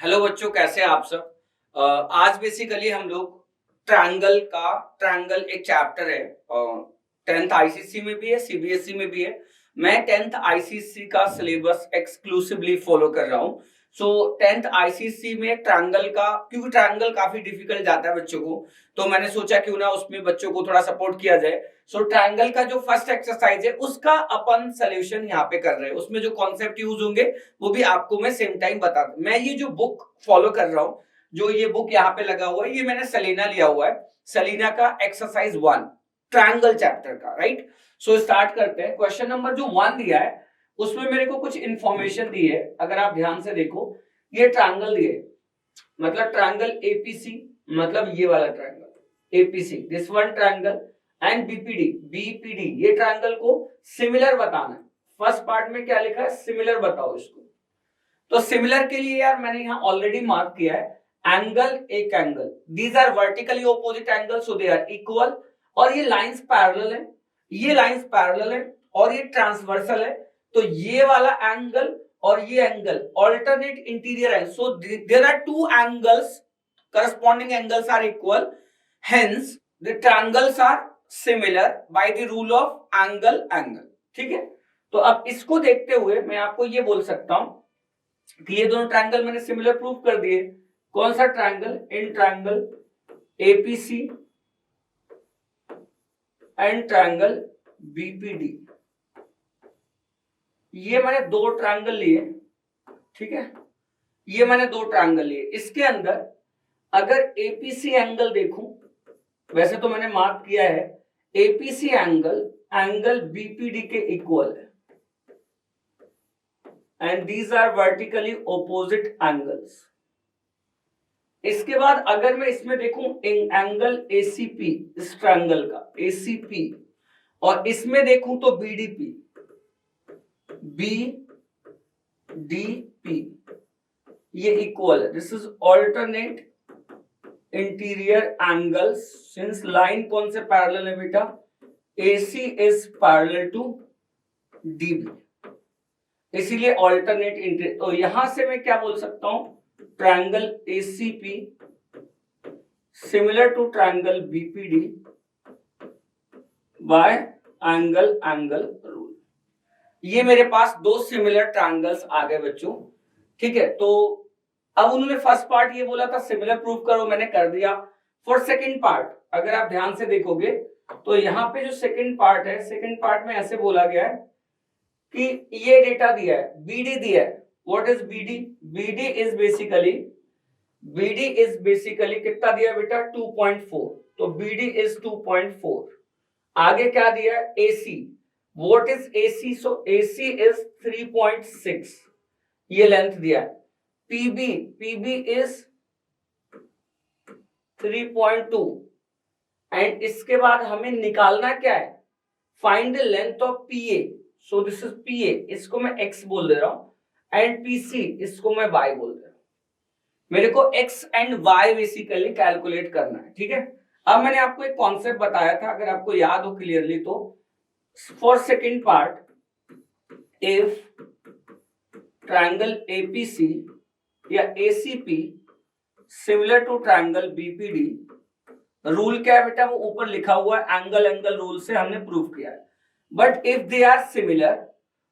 Hello बच्चों, कैसे हैं आप सब। आज बेसिकली हम लोग ट्रायंगल एक चैप्टर है। 10th आईसीएसई में भी है, सीबीएसई में भी है। मैं 10th आईसीएसई का सिलेबस एक्सक्लूसिवली फॉलो कर रहा हूँ। सो 10th आईसीएसई में ट्रायंगल का, क्योंकि ट्रायंगल काफी डिफिकल्ट जाता है बच्चों को, तो मैंने सोचा क्यों ना उसमें बच्चों को थोड़ा सपोर्ट किया जाए। सो ट्रायंगल का जो फर्स्ट एक्सरसाइज है उसका अपन सोल्यूशन यहाँ पे कर रहे हैं। उसमें जो कॉन्सेप्ट यूज होंगे वो भी आपको मैं सेम टाइम बता दूं। मैं ये जो बुक फॉलो कर रहा हूँ, जो ये बुक यहाँ पे लगा हुआ है, ये मैंने सलीना लिया हुआ है। सलीना का एक्सरसाइज 1 ट्रायंगल चैप्टर का, राइट। सो स्टार्ट करते हैं। क्वेश्चन नंबर जो 1 दिया है उसमें मेरे को कुछ इंफॉर्मेशन दी है। अगर आप ध्यान से देखो, ये ट्रायंगल दिए, मतलब ट्रायंगल एपीसी, मतलब ये वाला triangle APC, this one triangle, and BPD ये ट्रायंगल को सिमिलर बताना है। फर्स्ट पार्ट में क्या लिखा है, सिमिलर बताओ इसको। तो सिमिलर के लिए यार मैंने यहाँ ऑलरेडी मार्क किया है एंगल, एक angle, these are vertically opposite angle, so they are equal. और ये लाइंस पैरेलल है, ये लाइंस पैरेलल है, और ये ट्रांसवर्सल है। तो ये वाला एंगल और ये एंगल ऑल्टरनेट इंटीरियर है, so there are two angles, corresponding angles are equal, hence the triangles are similar by the rule of angle angle। ठीक है, तो अब इसको देखते हुए मैं आपको ये बोल सकता हूं कि ये दोनों ट्रायंगल मैंने सिमिलर प्रूव कर दिए। कौन सा triangle, in triangle APC and triangle BPD, ये मैंने दो ट्रायंगल लिए। ठीक है, ये मैंने दो ट्रायंगल लिए। इसके अंदर अगर एपीसी एंगल देखूं, वैसे तो मैंने मार्क किया है एपीसी एंगल बीपीडी के इक्वल है, and these are vertically opposite angles. इसके बाद अगर मैं इसमें देखूं एंगल एसीपी, इस ट्रायंगल का एसीपी, और इसमें देखूं तो बीडीपी, बीडीपी ये इक्वल है। This is alternate interior angles, since line कौन से पैरेलल है बेटा, AC is parallel to DB, इसीलिए ऑल्टरनेट इंटीरियर। तो यहां से मैं क्या बोल सकता हूं, triangle ACP similar to triangle BPD bye angle rule. ये मेरे पास दो सिमिलर ट्रायंगल्स आ गए बच्चों। ठीक है, तो अब उन्होंने फर्स्ट पार्ट ये बोला था सिमिलर प्रूफ करो, मैंने कर दिया। फॉर सेकंड पार्ट अगर आप ध्यान से देखोगे तो यहाँ पे जो सेकंड पार्ट है, सेकंड पार्ट में ऐसे बोला गया है कि ये डेटा दिया है, बीडी दिया है। What is BD, BD is basically कितना दिया बेटा, 2.4, तो बीडी इज 2.4। आगे क्या दिया है, AC, what is AC, so AC is 3.6, ये लेंथ दिया है। पीबी इज 3.2, एंड इसके बाद हमें निकालना क्या है, find the length of PA, so this is PA, इसको मैं एक्स बोल दे रहा हूं, एंड पीसी इसको मैं वाई बोल दे रहा हूं। मेरे को X and Y basically calculate करना है। ठीक है, अब मैंने आपको एक कॉन्सेप्ट बताया था, अगर आपको याद हो क्लियरली तो, for second part, if triangle APC या ACP similar to triangle BPD, rule क्या है बेटा, वो ऊपर लिखा हुआ है, एंगल रूल से हमने प्रूव किया है। But if they are similar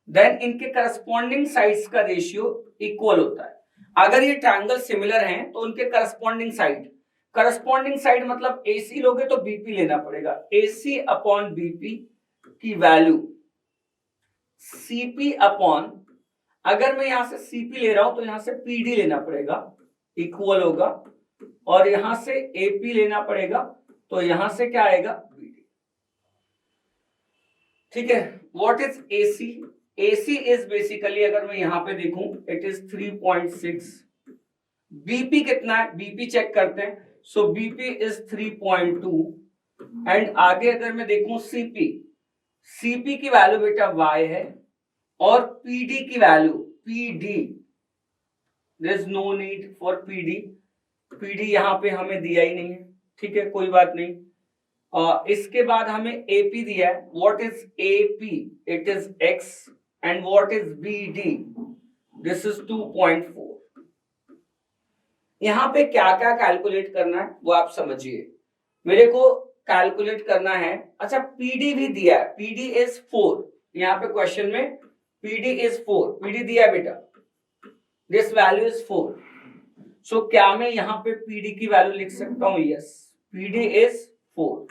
then इनके करस्पॉन्डिंग साइड्स का रेशियो इक्वल होता है। अगर ये ट्रायंगल सिमिलर हैं तो उनके करस्पॉन्डिंग साइड मतलब AC लोगे तो BP लेना पड़ेगा, AC अपॉन BP की वैल्यू CP अपॉन, अगर मैं यहां से CP ले रहा हूं तो यहां से PD लेना पड़ेगा, इक्वल होगा, और यहां से AP लेना पड़ेगा, तो यहां से क्या आएगा, BD। ठीक है, what is AC, AC is basically, अगर मैं यहां पे देखूं, इट इज 3.6। BP कितना है, BP चेक करते हैं, सो BP इज 3.2, एंड आगे अगर मैं देखूं CP की वैल्यू बेटा Y है, और PD की value PD, there is no need for PD यहां पे हमें दिया ही नहीं है। ठीक है, कोई बात नहीं। इसके बाद हमें AP दिया है, what is AP, it is X, and what is BD, this is 2.4। यहाँ पे क्या क्या कैलकुलेट करना है वो आप समझिए। मेरे को कैलकुलेट करना है, अच्छा पीडी भी दिया है, पीडी इज 4, यहाँ पे क्वेश्चन में पीडी इज 4, पीडी दिया है बेटा, दिस वैल्यू इज 4। सो क्या मैं यहाँ पे पीडी की वैल्यू लिख सकता हूँ? Yes, PD is 4,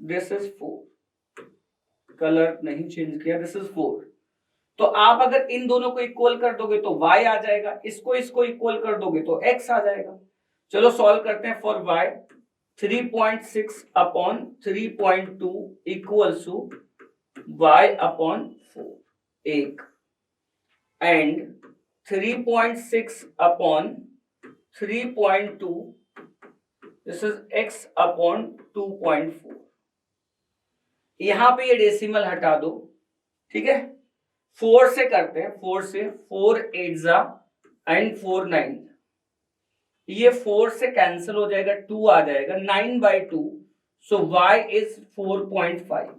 this is 4, colour नहीं चेंज किया, दिस इज 4। तो आप अगर इन दोनों को इक्वल कर दोगे तो y आ जाएगा, इसको इसको इक्वल कर दोगे तो x आ जाएगा। चलो सॉल्व करते हैं। For y 3.6 upon 3.2 equals to y upon 4 एक, and 3.6 upon 3.2 this is x upon 2.4। यहां पे ये डेसिमल हटा दो, ठीक है। 4 से करते हैं, 4 से 4 8 एंड 4 9, ये 4 से कैंसिल हो जाएगा, 2 आ जाएगा, 9/2। सो y इज 4.5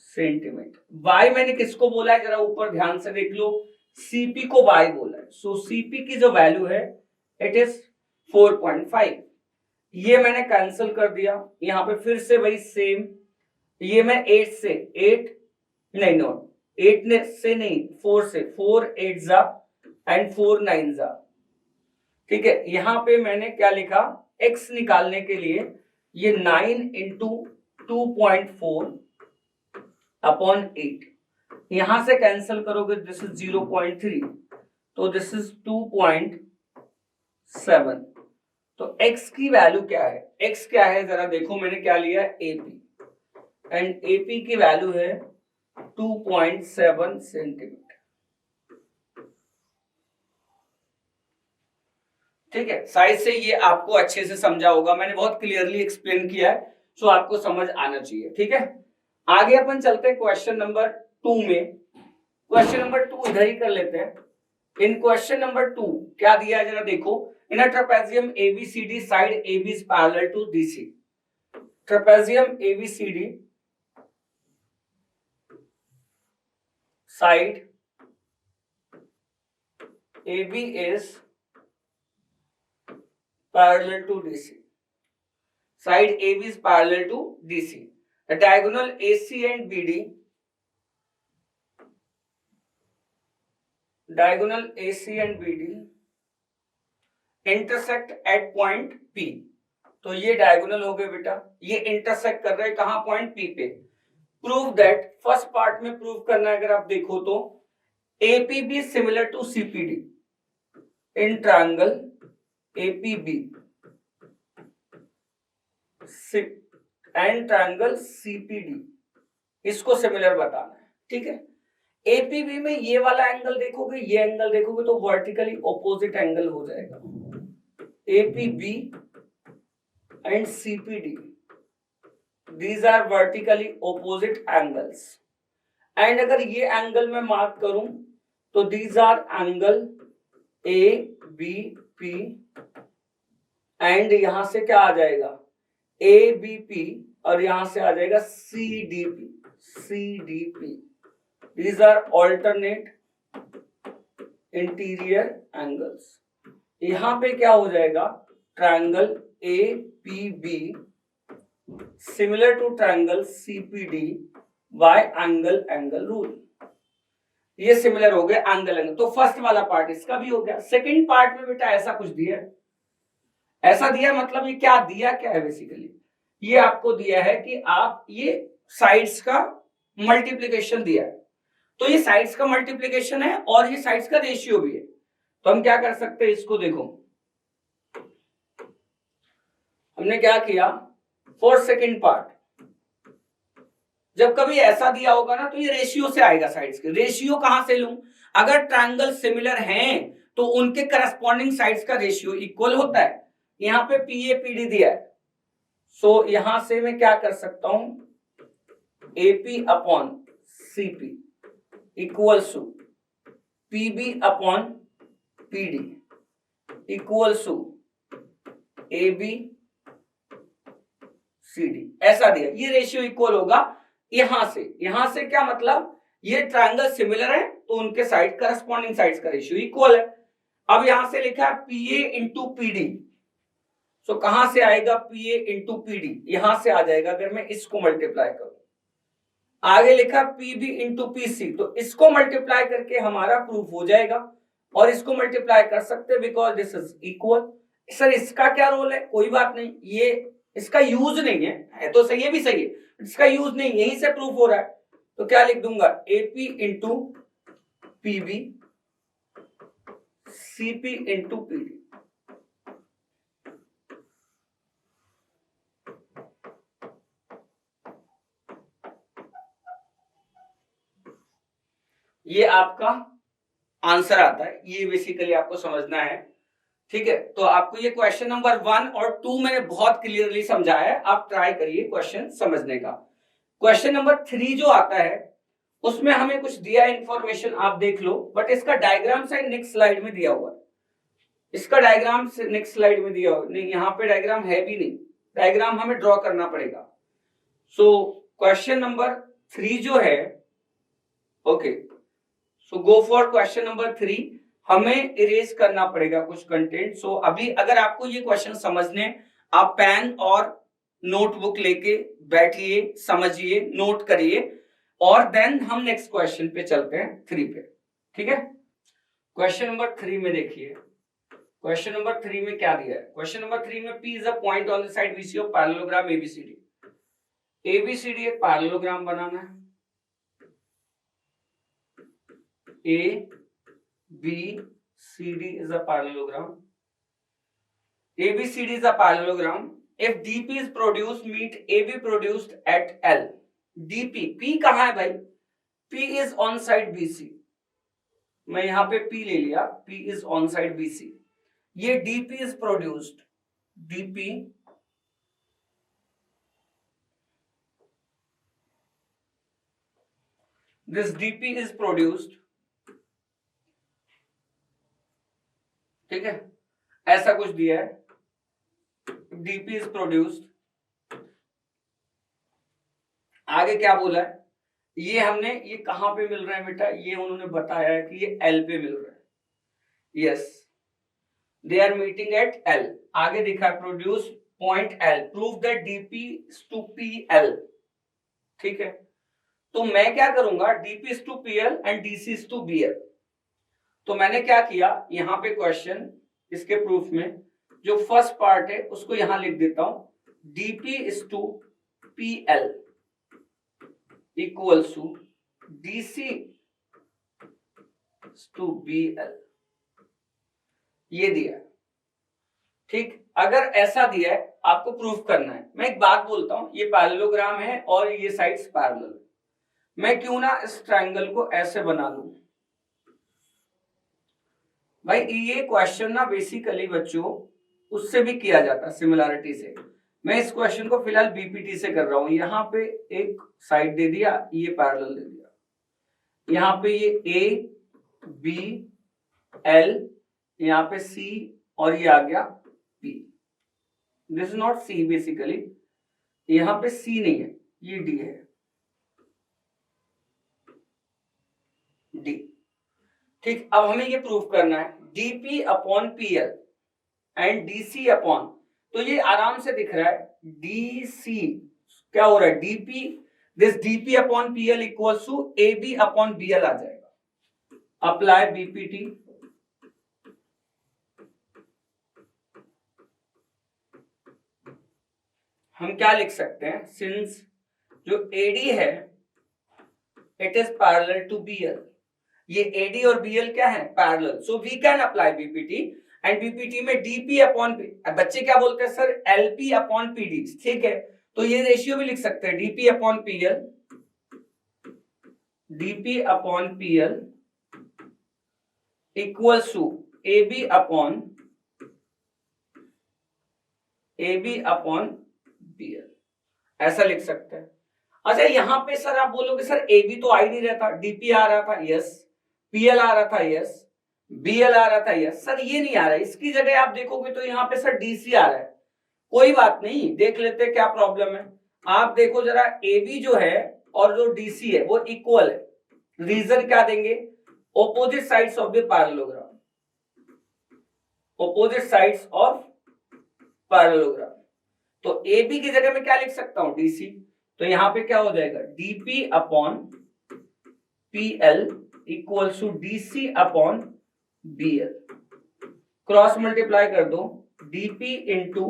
सेंटीमीटर। y मैंने किसको बोला है, जरा ऊपर ध्यान से देख लो, cp को y बोला है। सो cp की जो वैल्यू है इट इज 4.5। ये मैंने कैंसिल कर दिया, यहां पे फिर से वही सेम, ये मैं 8 से 8 नहीं नो 8 ने से नहीं 4 से 4 8 एंड 4 9, ठीक है। यहां पे मैंने क्या लिखा, x निकालने के लिए ये 9 इंटू 2.4 अपॉन 8, यहां से कैंसिल करोगे दिस इज 0.3, तो दिस इज 2.7। तो x की वैल्यू क्या है, x क्या है जरा देखो, मैंने क्या लिया है AP, एंड AP की वैल्यू है 2.7 सेंटीमीटर, ठीक है। साइज से ये आपको अच्छे से समझा होगा, मैंने बहुत क्लियरली एक्सप्लेन किया है, सो आपको समझ आना चाहिए, ठीक है। आगे अपन चलते हैं क्वेश्चन नंबर 2 में। क्वेश्चन नंबर 2 इधर ही कर लेते हैं। इन क्वेश्चन नंबर 2 क्या दिया है जरा देखो, in a trapezium ABCD side AB is parallel to DC। ट्रेपेजियम ABCD side AB is parallel to DC. Side AB is parallel to DC. The diagonal AC and BD, diagonal AC and BD intersect at point P। तो ये diagonal हो गए बेटा, ये intersect कर रहे हैं कहां, पॉइंट P पे। प्रूव दैट, फर्स्ट पार्ट में प्रूव करना है, अगर आप देखो तो APB similar to CPD in triangle APB and triangle CPD, इसको सिमिलर बताना है, ठीक है। APB में ये वाला एंगल देखोगे, ये एंगल देखोगे तो वर्टिकली ऑपोजिट एंगल हो जाएगा। APB and CPD, these are vertically opposite angles, and अगर ये एंगल मैं मार्क करूं तो these are angle ABP, and यहां से क्या आ जाएगा ABP, और यहां से आ जाएगा CDP। these are alternate interior angles। यहां पे क्या हो जाएगा, triangle APB similar to triangle CPD by angle rule. ये सिमिलर हो गया एंगल। तो फर्स्ट वाला पार्ट इसका भी हो गया। सेकंड पार्ट में बेटा ऐसा कुछ दिया है, ऐसा दिया मतलब ये क्या दिया, क्या है बेसिकली, ये आपको दिया है कि आप ये साइड्स का मल्टीप्लिकेशन दिया है। तो ये साइड्स का मल्टीप्लिकेशन है और ये साइड्स का रेशियो भी है। तो हम क्या कर सकते हैं, इसको देखो, हमने क्या किया, फॉर सेकेंड पार्ट जब कभी ऐसा दिया होगा ना तो ये रेशियो से आएगा। साइड्स के रेशियो कहां से लूं, अगर ट्रायंगल सिमिलर हैं तो उनके करस्पॉन्डिंग साइड्स का रेशियो इक्वल होता है। यहां पे PAPD दिया है, सो यहां से मैं क्या कर सकता हूं, AP upon CP equals to PB upon PD equals to AB CD, ऐसा दिया। ये रेशियो इक्वल होगा यहां से क्या मतलब, ये ट्रायंगल सिमिलर है तो उनके साइड करस्पॉन्डिंग साइड्स का रेशियो इक्वल है। अब यहां से लिखा है पीए इंटू पीडी, सो कहां से आएगा पीए इंटू पीडी, यहां से आ जाएगा अगर मैं इसको मल्टीप्लाई करूं। आगे लिखा पीबी इंटू पीसी, तो इसको मल्टीप्लाई करके हमारा प्रूफ हो जाएगा, और इसको मल्टीप्लाई कर सकते हैं because this is equal. Sir इसका क्या रोल है, कोई बात नहीं, ये इसका यूज नहीं है तो सही है, भी सही है, इसका यूज नहीं, यहीं से प्रूफ हो रहा है, तो क्या लिख दूंगा AP into PB CP into PD. ये आपका आंसर आता है, ये बेसिकली आपको समझना है, ठीक है। तो आपको ये क्वेश्चन नंबर 1 और 2 मैंने बहुत क्लियरली समझाया है, आप ट्राई करिए क्वेश्चन समझने का। क्वेश्चन नंबर 3 जो आता है उसमें हमें कुछ दिया इंफॉर्मेशन, आप देख लो, बट इसका डायग्राम साइड नेक्स्ट स्लाइड में दिया हुआ है, इसका डायग्राम नेक्स्ट स्लाइड में दिया हुआ नहीं, यहाँ पे डायग्राम है भी नहीं, डायग्राम हमें ड्रॉ करना पड़ेगा। सो क्वेश्चन नंबर 3 जो है, okay, so go for question number 3, हमें इरेज करना पड़ेगा कुछ कंटेंट। सो अभी अगर आपको ये क्वेश्चन समझने, आप पेन और नोटबुक लेके बैठिए, समझिए, नोट करिए, और देन हम नेक्स्ट क्वेश्चन पे चलते हैं 3 पे, ठीक है। क्वेश्चन नंबर 3 में देखिए, क्वेश्चन नंबर 3 में क्या दिया है। क्वेश्चन नंबर 3 में P is a point on the side BC of parallelogram ABCD। ABCD एक पैरेललोग्राम बनाना है, ABCD is a parallelogram. ABCD is a parallelogram. If DP is produced, meet AB produced at L. DP, P कहाँ है भाई? P is on side BC. मैं यहां पे P ले लिया, P is on side BC. ये DP is produced. DP this DP is produced, ठीक है, ऐसा कुछ दिया है, DP is produced। आगे क्या बोला है, ये हमने, ये कहां पे मिल रहा है बेटा, ये उन्होंने बताया है कि ये L पे मिल रहा है, yes, they are meeting at L। आगे दिखा है produce point L, prove that DP is to PL, ठीक है। तो मैं क्या करूंगा, DP is to PL and DC is to BL। तो मैंने क्या किया, यहां पे क्वेश्चन इसके प्रूफ में जो फर्स्ट पार्ट है उसको यहां लिख देता हूं, DP is to PL equals to DC is to BL, ये दिया, ठीक। अगर ऐसा दिया है आपको प्रूफ करना है। मैं एक बात बोलता हूं, ये पैरेललोग्राम है और ये साइड्स पैरेलल, मैं क्यों ना इस ट्रायंगल को ऐसे बना लूं भाई। ये क्वेश्चन ना बेसिकली बच्चों उससे भी किया जाता है, सिमिलरिटी से। मैं इस क्वेश्चन को फिलहाल बीपीटी से कर रहा हूं। यहाँ पे एक साइड दे दिया, ये पैरेलल दे दिया, यहाँ पे ये ए बी एल, यहाँ पे सी, और ये आ गया P. This is not C basically, यहाँ पे सी नहीं है, ये डी है, डी, ठीक। अब हमें ये प्रूफ करना है DP upon PL and DC upon, तो ये आराम से दिख रहा है, डीसी क्या हो रहा है, DP, this DP upon PL equals to AB upon BL आ जाएगा। अप्लाई बीपीटी, हम क्या लिख सकते हैं, सिंस जो एडी है it is parallel to BL, ये एडी और बीएल क्या है, parallel, so we can apply BPT, and BPT में डीपी अपॉन, बच्चे क्या बोलते हैं सर, एलपी अपॉन पीडी, ठीक है। तो ये रेशियो भी लिख सकते हैं, DP upon PL, DP upon PL equals to AB upon BL, ऐसा लिख सकते हैं। अच्छा यहां पे सर आप बोलोगे सर एबी तो आ ही नहीं रहता, डीपी आ रहा था, यस, पीएल आ रहा था, यस, बीएल आ रहा था, यस, सर ये नहीं आ रहा है, इसकी जगह आप देखोगे तो यहाँ पे सर डीसी आ रहा है। कोई बात नहीं, देख लेते हैं क्या प्रॉब्लम है। आप देखो जरा, एबी जो है और जो डीसी है वो इक्वल है, रीजन क्या देंगे, opposite sides of the parallelogram, opposite sides of parallelogram. तो ए बी की जगह में क्या लिख सकता हूं, डीसी। तो यहां पे क्या हो जाएगा, DP upon PL equals to DC upon BL. Cross multiply कर दो, DP into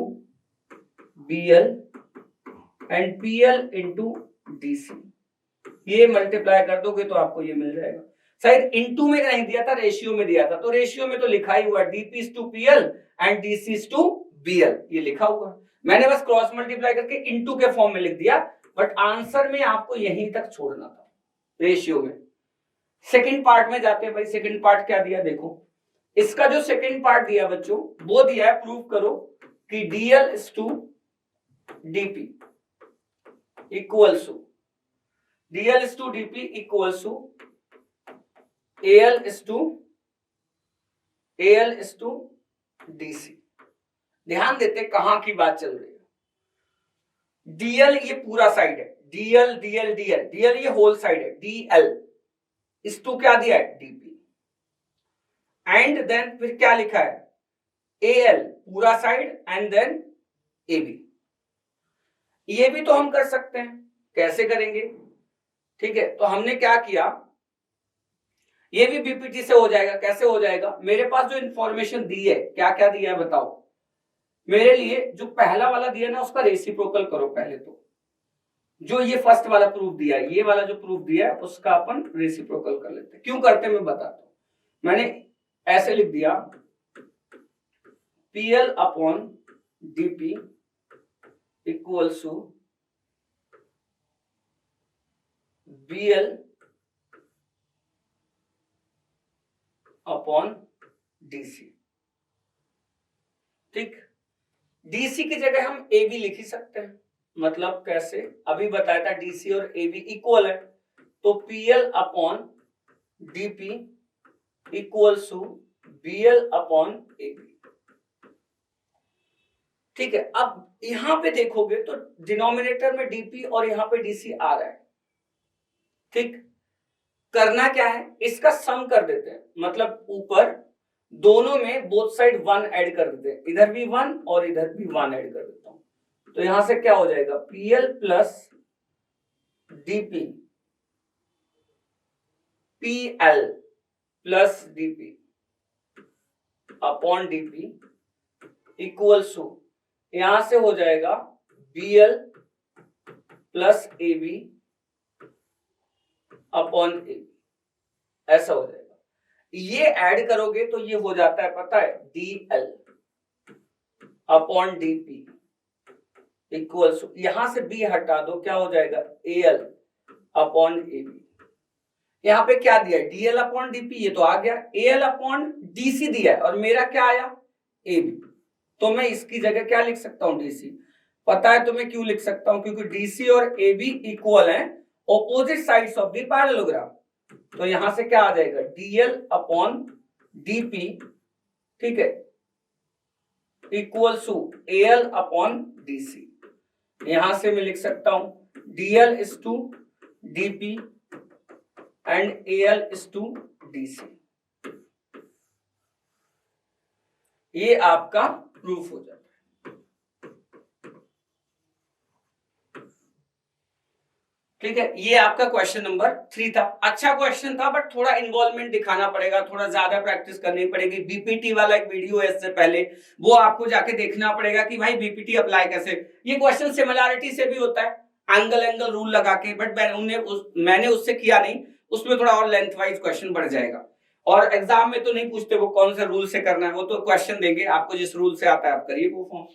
BL and PL into DC. ये मल्टीप्लाई कर दोगे तो आपको ये मिल जाएगा। शायद इनटू में नहीं दिया था, रेशियो में दिया था, तो रेशियो में तो लिखा ही हुआ DP is to PL and DC is to BL, ये लिखा हुआ। मैंने बस क्रॉस मल्टीप्लाई करके इनटू के फॉर्म में लिख दिया, बट आंसर में आपको यहीं तक छोड़ना था रेशियो में। सेकंड पार्ट में जाते हैं भाई। सेकंड पार्ट क्या दिया देखो, इसका जो सेकंड पार्ट दिया बच्चों वो दिया है, प्रूव करो कि DL is to DP equals to DL is to DP equals to AL is to DC। ध्यान देते कहां की बात चल रही है। DL ये पूरा साइड है, DL DL DL DL ये होल साइड है, DL is to क्या दिया है, DP। एंड देन फिर क्या लिखा है, AL पूरा साइड एंड देन AB। ये भी तो हम कर सकते हैं, कैसे करेंगे, ठीक है। तो हमने क्या किया, ये भी बीपीटी से हो जाएगा। कैसे हो जाएगा, मेरे पास जो इंफॉर्मेशन दी है, क्या क्या दिया है बताओ। मेरे लिए जो पहला वाला दिया ना उसका रेसिप्रोकल करो पहले। तो जो ये फर्स्ट वाला प्रूफ दिया है, ये वाला जो प्रूफ दिया है उसका अपन रेसिप्रोकल कर लेते हैं। क्यों करते हैं मैं बताता हूं। मैंने ऐसे लिख दिया, PL upon DP equals to BL upon DC। ठीक, DC की जगह हम AB लिख ही सकते हैं। मतलब कैसे, अभी बताया था DC और AB इक्वल है, तो PL upon DP equals to BL upon AB। ठीक है, अब यहां पे देखोगे तो डिनोमिनेटर में DP और यहां पे DC आ रहा है। ठीक, करना क्या है, इसका सम कर देते हैं। मतलब ऊपर दोनों में बोथ साइड 1 ऐड कर देते हैं, इधर भी 1 और इधर भी 1 ऐड कर देता हूं। तो यहां से क्या हो जाएगा, PL plus DP PL plus DP upon DP equals to, यहां से हो जाएगा BL plus AB upon A, ऐसा हो जाएगा। ये ऐड करोगे तो ये हो जाता है पता है, DL upon DP equals to, यहां से B हटा दो, क्या हो जाएगा AL अपॉन AB। यहां पे क्या दिया है, DL अपॉन DP, ये तो आ गया। AL अपॉन DC दिया है और मेरा क्या आया, AB। तो मैं इसकी जगह क्या लिख सकता हूं, DC। पता है तो मैं क्यों लिख सकता हूं, क्योंकि DC और AB इक्वल हैं, opposite sides of the parallelogram. तो यहां से क्या आ जाएगा, DL अपॉन DP, ठीक है, equals to AL upon DC। यहां से मैं लिख सकता हूं DL is to DP and AL is to DC। ये आपका प्रूफ हो जाता है। ठीक है, ये आपका क्वेश्चन नंबर 3 था। अच्छा क्वेश्चन था, बट थोड़ा इन्वॉल्वमेंट दिखाना पड़ेगा, थोड़ा ज्यादा प्रैक्टिस करनी पड़ेगी। बीपीटी वाला एक वीडियो है इससे पहले, वो आपको जाके देखना पड़ेगा कि भाई बीपीटी अप्लाई कैसे। ये क्वेश्चन सिमिलैरिटी से भी होता है, एंगल रूल लगा के, बट मैंने उससे किया नहीं, उसमें थोड़ा और लेंथ वाइज क्वेश्चन बढ़ जाएगा। और एग्जाम में तो नहीं पूछते वो कौन से रूल से करना है, वो तो क्वेश्चन देंगे आपको, जिस रूल से आता है आप करिए परफॉर्म।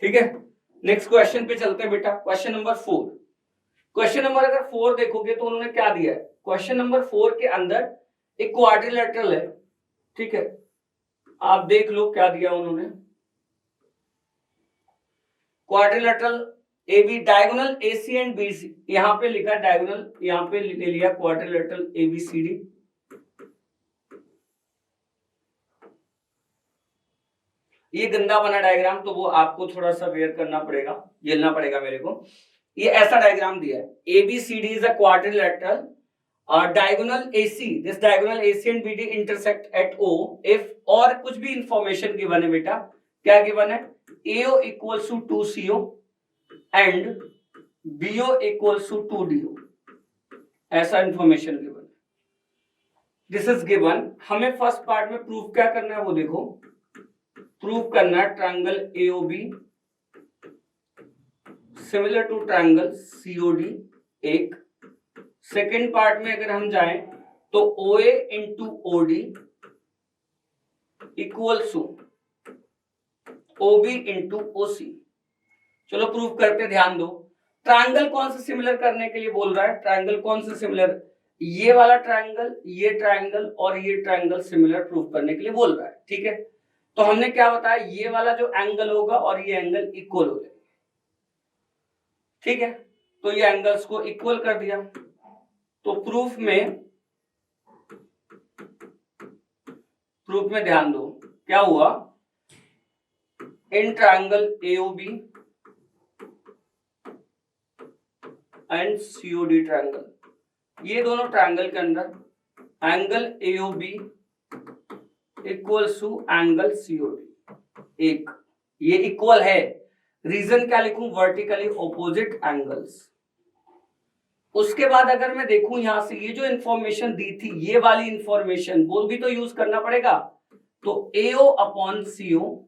ठीक है, नेक्स्ट क्वेश्चन पे चलते हैं बेटा। Question number 4। क्वेश्चन नंबर अगर 4 देखोगे तो उन्होंने क्या दिया है, क्वेश्चन नंबर 4 के अंदर एक क्वाड्रिलेटरल है। ठीक है, आप देख लो क्या दिया उन्होंने। Quadrilateral AB diagonal AC and BC, यहां पे लिखा डायगोनल, यहां पे ले लिया क्वाड्रिलेटरल ABCD। ये गंदा बना डायग्राम, तो वो आपको थोड़ा सा वेयर करना पड़ेगा, झेलना पड़ेगा मेरे को। ये ऐसा डायग्राम दिया है, ABCD is a quadrilateral diagonal AC, this diagonal AC and BD intersect at O if, और कुछ भी इंफॉर्मेशन गिवन है बेटा, क्या गिवन है, AO equals to 2CO and BO equals to 2DO, ऐसा इंफॉर्मेशन गिवन है, दिस इज गिवन। हमें फर्स्ट पार्ट में प्रूफ क्या करना है वो देखो, प्रूफ करना है triangle AOB similar to triangle COD एक। सेकेंड पार्ट में अगर हम जाएं तो OA into OD equals to OB into OC। चलो प्रूफ करते, ध्यान दो। ट्रायंगल कौन से सिमिलर करने के लिए बोल रहा है, ट्रायंगल कौन से सिमिलर, ये वाला ट्रायंगल, ये ट्रायंगल और ये ट्रायंगल सिमिलर प्रूफ करने के लिए बोल रहा है, ठीक है। तो हमने क्या बताया, ये वाला जो एंगल होगा और ये एंगल इक्वल हो जाएंगे, ठीक है। तो ये एंगल्स को इक्वल कर दिया। तो प्रूफ में ध्यान दो, क्या हुआ, in triangle AOB and COD triangle, ये दोनों ट्रायंगल के अंदर angle AOB equals to angle COD एक, ये इक्वल है। रीजन क्या लिखूं, वर्टिकली ऑपोजिट एंगल्स। उसके बाद अगर मैं देखूं यहां से, ये जो इंफॉर्मेशन दी थी, ये वाली इंफॉर्मेशन, वो भी तो यूज करना पड़ेगा। तो AO upon CO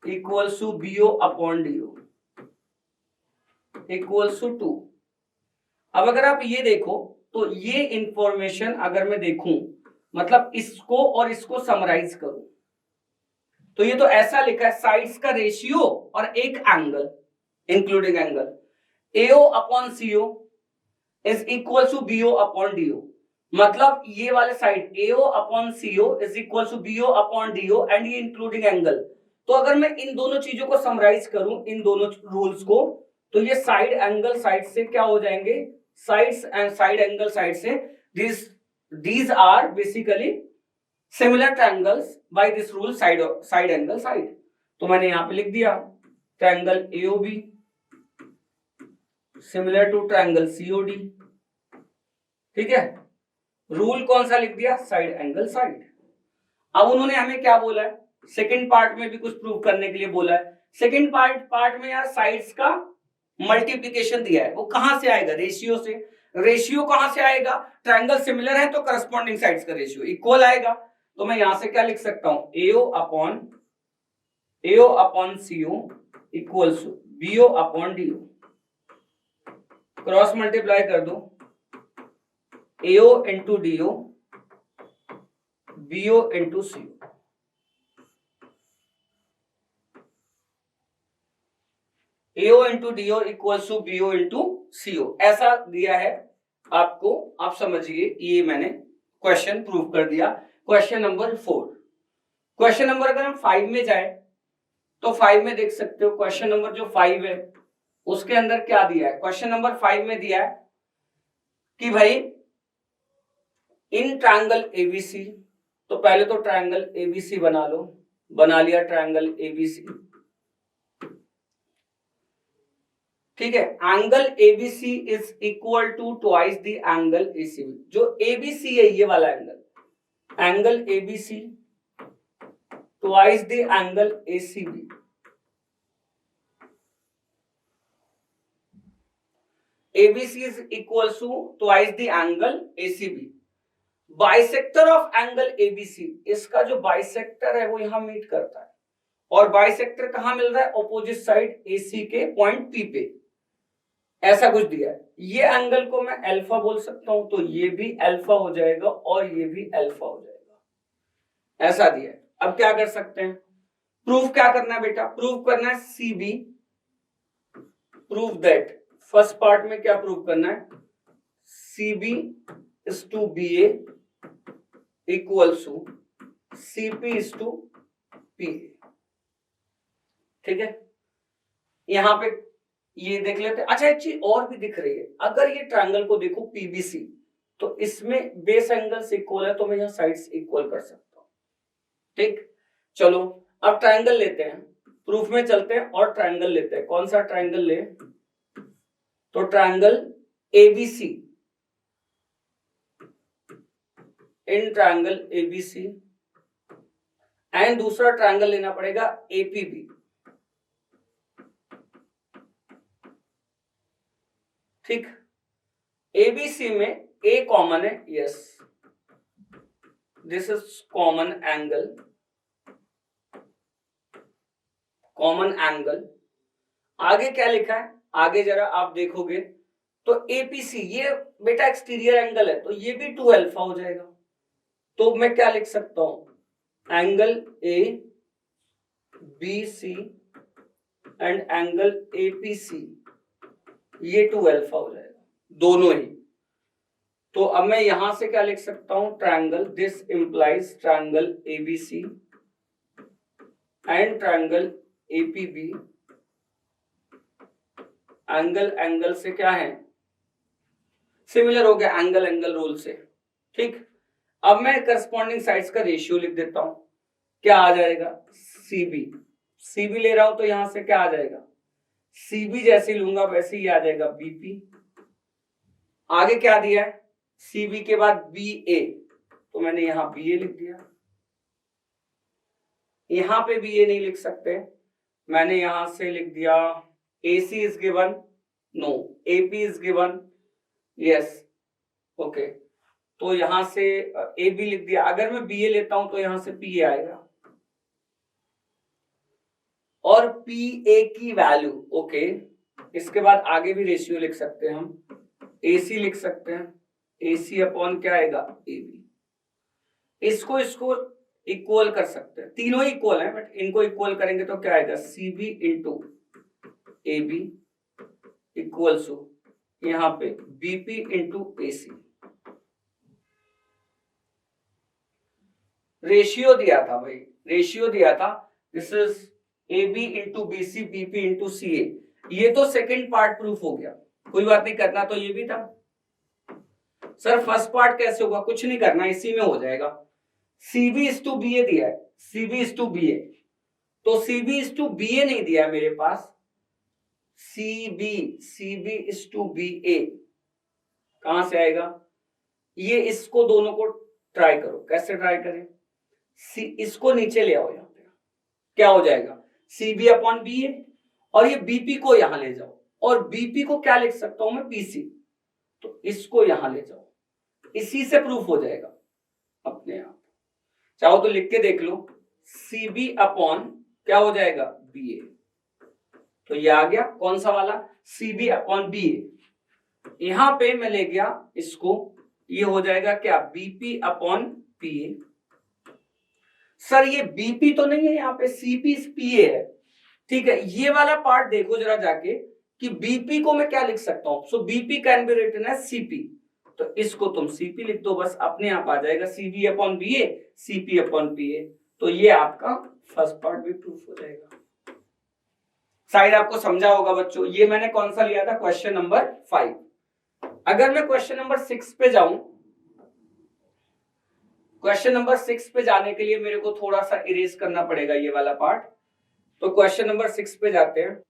equals to BO upon DO equals to 2। अब अगर आप ये देखो तो ये इंफॉर्मेशन अगर मैं देखूं, मतलब इसको और इसको समराइज करूं, तो ये तो ऐसा लिखा है, साइड्स का रेशियो और एक angle including angle AO upon CO is equal to BO upon DO। मतलब ये वाले side AO upon CO is equal to BO upon DO and ये इंक्लूडिंग एंगल। तो अगर मैं इन दोनों चीजों को समराइज करूं, इन दोनों रूल्स को, तो ये साइड एंगल साइड से क्या हो जाएंगे, sides and side angle side से, these are basically similar triangles by this rule, side angle side। तो मैंने यहां पे लिख दिया triangle AOB similar to triangle COD, ठीक है। रूल कौन सा लिख दिया, साइड एंगल साइड। अब उन्होंने हमें क्या बोला है, सेकंड पार्ट में भी कुछ प्रूव करने के लिए बोला है। सेकंड पार्ट में यार साइड्स का मल्टीप्लिकेशन दिया है, वो कहां से आएगा, रेशियो से। रेशियो कहां से आएगा, ट्रायंगल सिमिलर है तो करस्पॉन्डिंग साइड्स का रेशियो इक्वल आएगा। तो मैं यहां से क्या लिख सकता हूं, AO upon CO equals to BO upon DO, cross multiply कर दो, AO into DO BO into CO। AO into DO equals to BO into CO, ऐसा दिया है आपको, आप समझिए। ये मैंने क्वेश्चन प्रूव कर दिया, क्वेश्चन नंबर 4। क्वेश्चन नंबर अगर हम 5 में जाए तो 5 में देख सकते हो, क्वेश्चन नंबर जो 5 है उसके अंदर क्या दिया है। क्वेश्चन नंबर 5 में दिया है कि भाई इन ट्रायंगल ABC, तो पहले तो ट्रायंगल ABC बना लो, बना लिया ट्रायंगल ABC, ठीक है। Angle ABC is equal to twice the angle ACB। जो ABC है ये वाला angle ABC twice the angle ACB। ABC is equal to twice the angle ACB। Bisector of angle ABC, इसका जो बाइसेक्टर है वो यहां मीट करता है, और बाइसेक्टर कहां मिल रहा है, ऑपोजिट साइड AC के पॉइंट P पे, ऐसा कुछ दिया है। ये एंगल को मैं अल्फा बोल सकता हूं, तो ये भी अल्फा हो जाएगा और ये भी अल्फा हो जाएगा, ऐसा दिया है। अब क्या कर सकते हैं, प्रूफ क्या करना है बेटा, प्रूफ करना है CB, proof that, first part में क्या प्रूव करना है, CB is to BA equals to CP is to PA, ठीक है। यहां पे ये देख लेते हैं। अच्छा एक चीज और भी दिख रही है, अगर ये ट्रायंगल को देखो PBC, तो इसमें बेस एंगल्स इक्वल है, तो मैं यहाँ साइड्स इक्वल कर सकता हूं, ठीक। चलो अब ट्रायंगल लेते हैं, प्रूफ में चलते हैं और ट्रायंगल लेते हैं। कौन सा ट्रायंगल ले, तो triangle ABC, in triangle ABC and दूसरा ट्रायंगल लेना पड़ेगा एपीबी। ठीक, एबीसी में ए कॉमन है, yes, this is common angle, common angle. आगे क्या लिखा है, आगे जरा आप देखोगे तो एपीसी, ये बेटा एक्सटीरियर एंगल है तो ये भी 2 अल्फा हो जाएगा। तो मैं क्या लिख सकता हूं, angle A B C and angle APC, ये 2 अल्फा हो जाएगा दोनों ही। तो अब मैं यहां से क्या लिख सकता हूं, triangle, this implies triangle ABC and triangle APB, angle angle से क्या है, सिमिलर हो गया एंगल एंगल रूल से। ठीक, अब मैं करस्पॉन्डिंग साइड्स का रेशियो लिख देता हूं, क्या आ जाएगा, सीबी, सीबी ले रहा हूं तो यहां से क्या आ जाएगा, सीबी जैसे लूंगा वैसे ही आ जाएगा बीपी। आगे क्या दिया है, सीबी के बाद बी ए, तो मैंने यहां बी ए लिख दिया। यहां पे बी ए नहीं लिख सकते, मैंने यहां से लिख दिया AC is given, no, AP is given, yes, okay, तो यहां से AB लिख दिया। अगर मैं BA लेता हूं तो यहां से PA आएगा और PA की वैल्यू, ओके, इसके बाद आगे भी रेशियो लिख सकते हैं हम, AC लिख सकते हैं, AC अपॉन क्या आएगा, AB। इसको इसको इक्वल कर सकते हैं, तीनों इक्वल हैं बट इनको इक्वल करेंगे तो क्या आएगा, CB into AB equals to यहां पे BP इंटू AC। रेशियो दिया था भाई, रेशियो दिया था, this is AB into BC BP into CA। ये तो सेकंड पार्ट प्रूफ हो गया, कोई बात नहीं, करना तो ये भी था। सर फर्स्ट पार्ट कैसे होगा, कुछ नहीं करना, इसी में हो जाएगा। CB इज टू BA दिया है, CB इज टू BA, तो CB इज टू BA नहीं दिया है मेरे पास, CB इज टू BA कहां से आएगा, ये इसको दोनों को ट्राई करो, कैसे ट्राई करें, इसको नीचे ले आओ, यहां पे क्या हो जाएगा, CB अपॉन BA, और ये BP को यहां ले जाओ, और BP को क्या लिख सकता हूं मैं, PC, तो इसको यहां ले जाओ, इसी से प्रूफ हो जाएगा अपने आप। चाहो तो लिख के देख लो, CB अपॉन क्या हो जाएगा, BA, तो ये आ गया कौन सा वाला, CB अपॉन BA। यहां पे मैं ले गया इसको, ये हो जाएगा क्या, BP अपॉन PA। सर ये BP तो नहीं है, यहाँ पे CP PA है, ठीक है। ये वाला पार्ट देखो जरा जाके कि BP को मैं क्या लिख सकता हूं, so BP can be written as CP, तो इसको तुम CP लिख दो, बस अपने आप आ जाएगा CB upon BA, CP upon PA। तो ये आपका फर्स्ट पार्ट भी प्रूफ हो जाएगा। शायद आपको समझा होगा बच्चों। ये मैंने कौन सा लिया था, क्वेश्चन नंबर 5। अगर मैं क्वेश्चन नंबर 6 पे जाऊं, क्वेश्चन नंबर 6 पे जाने के लिए मेरे को थोड़ा सा इरेज करना पड़ेगा ये वाला पार्ट, तो क्वेश्चन नंबर 6 पे जाते हैं,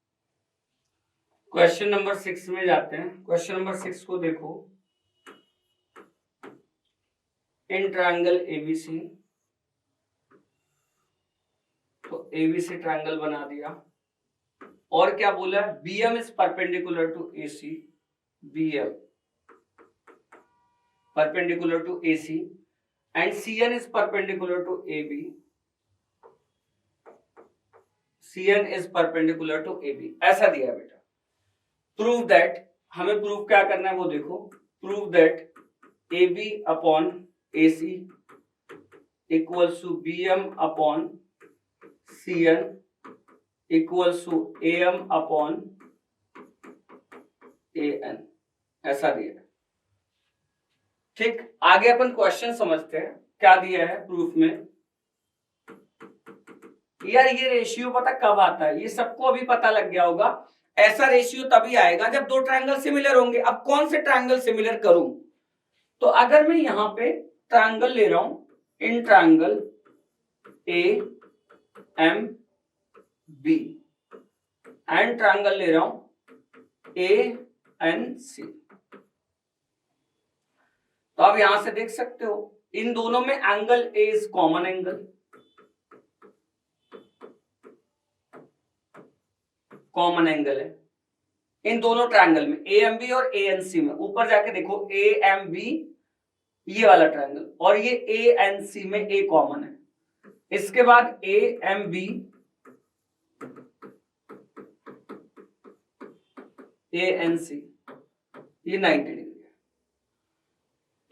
क्वेश्चन नंबर 6 में जाते हैं। क्वेश्चन नंबर 6 को देखो, इन ट्रायंगल एबीसी, तो एबीसी ट्रायंगल बना दिया, और क्या बोला है, BM is perpendicular to AC, BM perpendicular to AC and CN is perpendicular to AB, CN is perpendicular to AB, ऐसा दिया बेटा। प्रूव दैट, हमें प्रूव क्या करना है वो देखो, prove that AB upon AC equals to BM upon CN equals to AM upon AN, ऐसा दिया है। ठीक, आगे अपन क्वेश्चन समझते हैं, क्या दिया है प्रूफ में। यार ये रेशियो पता कब आता है, ये सबको अभी पता लग गया होगा, ऐसा रेशियो तभी आएगा जब दो ट्रायंगल सिमिलर होंगे। अब कौन से ट्रायंगल सिमिलर करूं, तो अगर मैं यहां पे ट्रायंगल ले रहा हूं, in triangle AMB and triangle ले रहा हूं ANC, तो आप यहां से देख सकते हो इन दोनों में angle A is common angle, common angle है इन दोनों ट्रायंगल में, ए एम बी और ए एन सी में। ऊपर जाके देखो ए एम बी ये वाला ट्रायंगल, और ये ए एन सी में ए कॉमन है। इसके बाद A M B, A N C, ये 90 डिग्री है।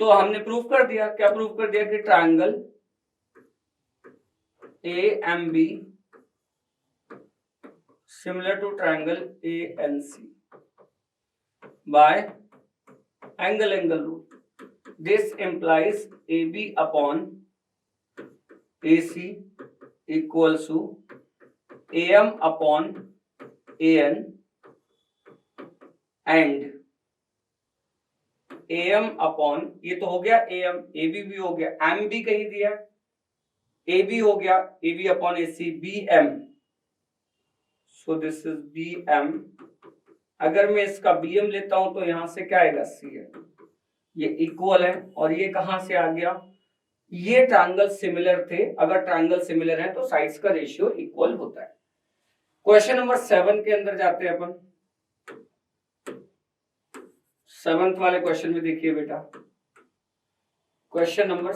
तो हमने प्रूव कर दिया, क्या प्रूव कर दिया कि triangle A M B similar to triangle A N C by angle angle rule. This implies AB upon AC equals to AM upon AN and AM upon, ये तो हो गया AM, AB भी हो गया, M भी कही दिया, AB हो गया, AB upon AC, BM, so this is BM। अगर मैं इसका BM लेता हूं तो यहां से क्या आएगा, CM, ये इक्वल है, और ये कहां से आ गया, ये ट्रायंगल सिमिलर थे। अगर ट्रायंगल सिमिलर है तो साइड्स का रेशियो इक्वल होता है। क्वेश्चन नंबर 7 के अंदर जाते हैं अपन। 7th वाले क्वेश्चन में देखिए बेटा, क्वेश्चन नंबर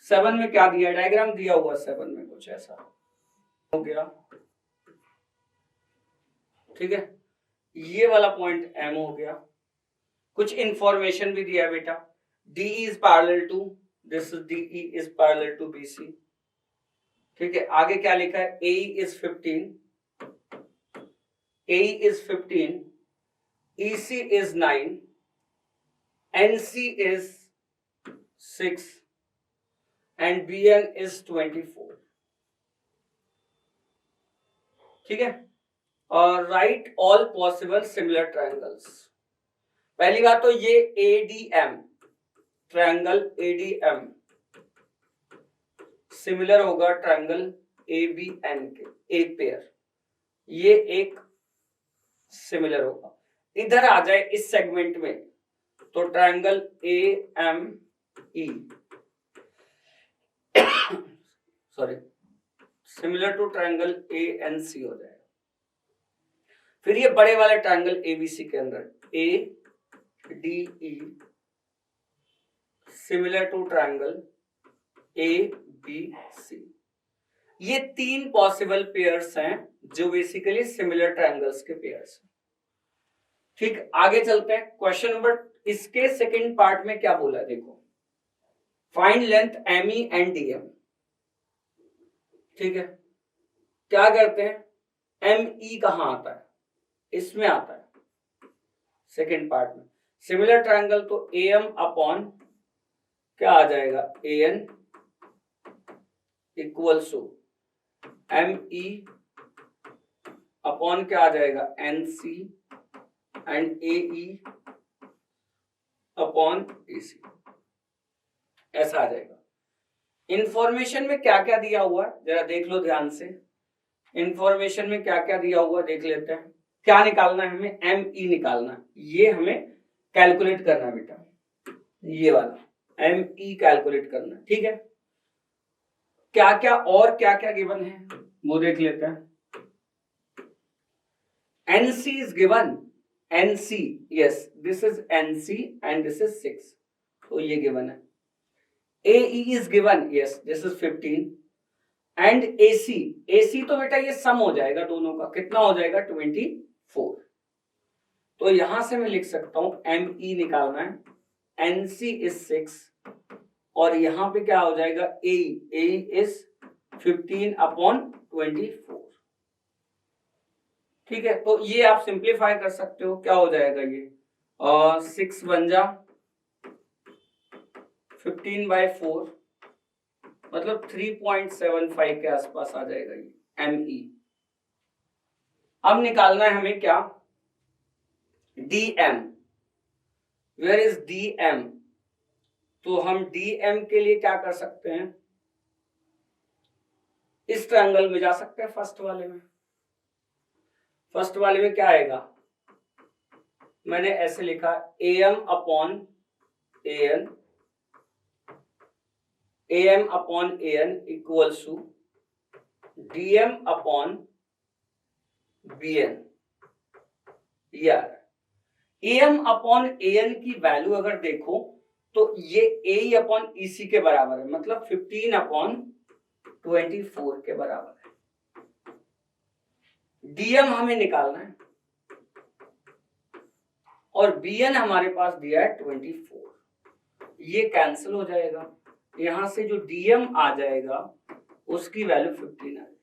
7 में क्या दिया, डायग्राम दिया हुआ 7 में कुछ ऐसा हो गया, ठीक है। ये वाला पॉइंट M हो गया, कुछ इंफॉर्मेशन भी दिया बेटा, DE is parallel to this, DE is parallel to BC, ठीक है। आगे क्या लिखा है, AE is 15, AE is 15, EC is 9, NC is 6 and BN is 24, ठीक है। और right all possible similar triangles. पहली बात तो ये ADM ट्रायंगल ADM सिमिलर होगा ट्रायंगल ABN के, एक पेयर, ये एक सिमिलर होगा। इधर आ जाए इस सेगमेंट में तो triangle AME sorry similar to triangle ANC हो जाएगा। फिर ये बड़े वाले ट्रायंगल ABC के अंदर ADE similar to triangle ABC, ये 3 पॉसिबल पेयर्स हैं जो बेसिकली सिमिलर ट्रायंगल्स के पेयर्स हैं, ठीक। आगे चलते हैं क्वेश्चन नंबर, इसके सेकंड पार्ट में क्या बोला है देखो, find length ME and DM, ठीक है। क्या करते हैं, ME कहां आता है, इसमें आता है सेकंड पार्ट में। सिमिलर ट्रायंगल तो AM अपॉन क्या आ जाएगा, AN equals to ME upon क्या आ जाएगा, NC and AE upon AC, ऐसा आ जाएगा। इंफॉर्मेशन में क्या क्या दिया हुआ है जरा देख लो ध्यान से। इंफॉर्मेशन में क्या क्या दिया हुआ देख लेते हैं। क्या निकालना है हमें, ME निकालना है, ये हमें कैलकुलेट करना है बेटा, ये वाला ME कैलकुलेट करना है, ठीक है। क्या क्या गिवन है वो देख लेते हैं। NC is given, NC, yes, this is NC and this is 6, तो ये गिवन है। AE is given, yes, this is 15 and AC तो बेटा ये सम हो जाएगा दोनों का, कितना हो जाएगा 24। तो यहां से मैं लिख सकता हूं ME निकालना है, NC is 6 और यहां पे क्या हो जाएगा AE is 15 अपॉन 24, ठीक है। तो ये आप सिंप्लीफाई कर सकते हो, क्या हो जाएगा ये, 6 बन जा 15/4 मतलब 3.75 के आसपास आ जाएगा ये ME। अब निकालना है हमें क्या, DM, वेयर इज DM, तो हम DM के लिए क्या कर सकते हैं, इस ट्रायंगल में जा सकते हैं, फर्स्ट वाले में क्या आएगा, मैंने ऐसे लिखा AM upon AN AM upon AN equals to DM upon BN। यार AM अपॉन AN की वैल्यू अगर देखो तो ये AE अपॉन EC के बराबर है, मतलब 15 अपॉन 24 के बराबर है। DM हमें निकालना है और BN हमारे पास दिया है 24। ये कैंसिल हो जाएगा, यहां से जो DM आ जाएगा उसकी वैल्यू 15 है।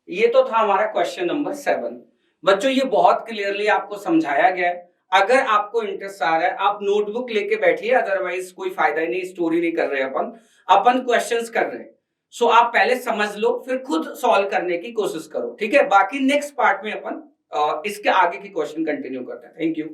ये तो था हमारा क्वेश्चन नंबर 7। बच्चों ये बहुत क्लियरली आपको समझाया गया है। अगर आपको इंटरेस्ट आ रहा है आप नोटबुक लेके बैठिए, अदरवाइज कोई फायदा ही नहीं, स्टोरी नहीं कर रहे अपन क्वेश्चंस कर रहे हैं। सो आप पहले समझ लो फिर खुद सॉल्व करने की कोशिश करो, ठीक है। बाकी नेक्स्ट पार्ट में अपन इसके आगे की क्वेश्चन कंटिन्यू करते हैं। Thank you.